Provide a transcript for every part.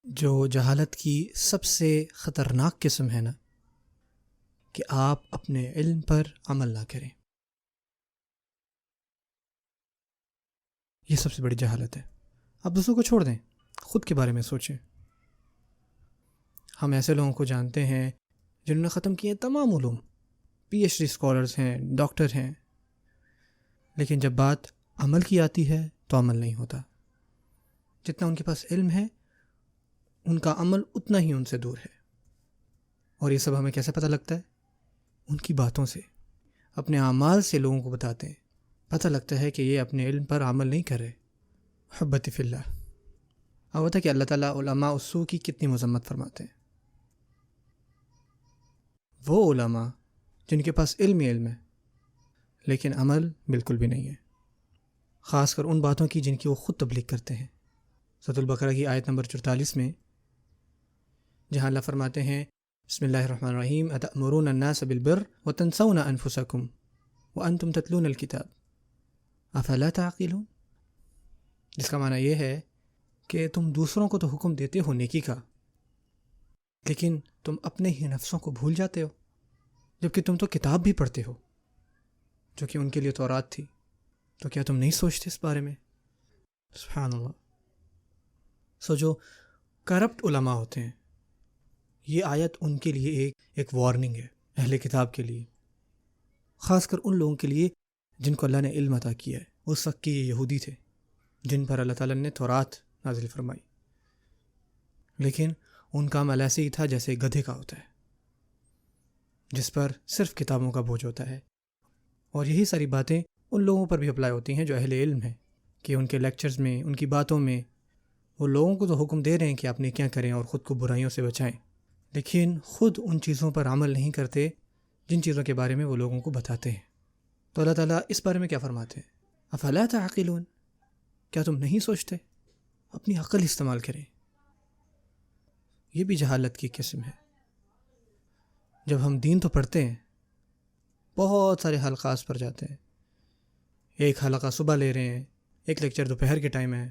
جو جہالت کی سب سے خطرناک قسم ہے نا، کہ آپ اپنے علم پر عمل نہ کریں، یہ سب سے بڑی جہالت ہے۔ آپ دوسروں کو چھوڑ دیں، خود کے بارے میں سوچیں۔ ہم ایسے لوگوں کو جانتے ہیں جنہوں نے ختم کیے تمام علوم، پی ایچ ڈی اسکالرز ہیں، ڈاکٹر ہیں، لیکن جب بات عمل کی آتی ہے تو عمل نہیں ہوتا۔ جتنا ان کے پاس علم ہے ان کا عمل اتنا ہی ان سے دور ہے۔ اور یہ سب ہمیں کیسے پتہ لگتا ہے؟ ان کی باتوں سے، اپنے اعمال سے لوگوں کو بتاتے ہیں، پتہ لگتا ہے کہ یہ اپنے علم پر عمل نہیں کر رہے۔ محبت فی اللہ۔ اب ہوتا ہے کہ اللہ تعالیٰ علماء السوء کی کتنی مذمت فرماتے ہیں۔ وہ علماء جن کے پاس علم ہی علم ہے لیکن عمل بالکل بھی نہیں ہے، خاص کر ان باتوں کی جن کی وہ خود تبلیغ کرتے ہیں۔ سورۃ البقرہ کی آیت نمبر 44 میں جہاں اللہ فرماتے ہیں بسم اللہ الرحمن الرحیم اتأمرون الناس بالبر وتنسون انفسکم وانتم تتلون الکتاب افلا تعقلون، جس کا معنی یہ ہے کہ تم دوسروں کو تو حکم دیتے ہو نیکی کا، لیکن تم اپنے ہی نفسوں کو بھول جاتے ہو، جبکہ تم تو کتاب بھی پڑھتے ہو جو کہ ان کے لیے تورات تھی۔ تو کیا تم نہیں سوچتے اس بارے میں؟ سبحان اللہ۔ جو کرپٹ علماء ہوتے ہیں، یہ آیت ان کے لیے ایک وارننگ ہے، اہل کتاب کے لیے، خاص کر ان لوگوں کے لیے جن کو اللہ نے علم عطا کیا ہے۔ اس وقت کے یہ یہودی تھے جن پر اللہ تعالیٰ نے تورات نازل فرمائی، لیکن ان کا عمل ایسے ہی تھا جیسے گدھے کا ہوتا ہے جس پر صرف کتابوں کا بوجھ ہوتا ہے۔ اور یہی ساری باتیں ان لوگوں پر بھی اپلائی ہوتی ہیں جو اہل علم ہیں، کہ ان کے لیکچرز میں، ان کی باتوں میں وہ لوگوں کو تو حکم دے رہے ہیں کہ آپ نیکیاں کریں اور خود کو برائیوں سے بچائیں، لیکن خود ان چیزوں پر عمل نہیں کرتے جن چیزوں کے بارے میں وہ لوگوں کو بتاتے ہیں۔ تو اللہ تعالیٰ اس بارے میں کیا فرماتے ہیں؟ افلا تعقلون، کیا تم نہیں سوچتے؟ اپنی عقل استعمال کریں۔ یہ بھی جہالت کی قسم ہے۔ جب ہم دین تو پڑھتے ہیں، بہت سارے حلقات پر جاتے ہیں، ایک حلقہ صبح لے رہے ہیں، ایک لیکچر دوپہر کے ٹائم ہے،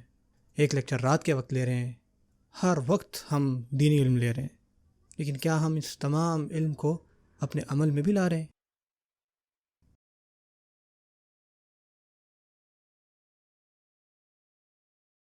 ایک لیکچر رات کے وقت لے رہے ہیں، ہر وقت ہم دینی علم لے رہے ہیں، لیکن کیا ہم اس تمام علم کو اپنے عمل میں بھی لا رہے ہیں؟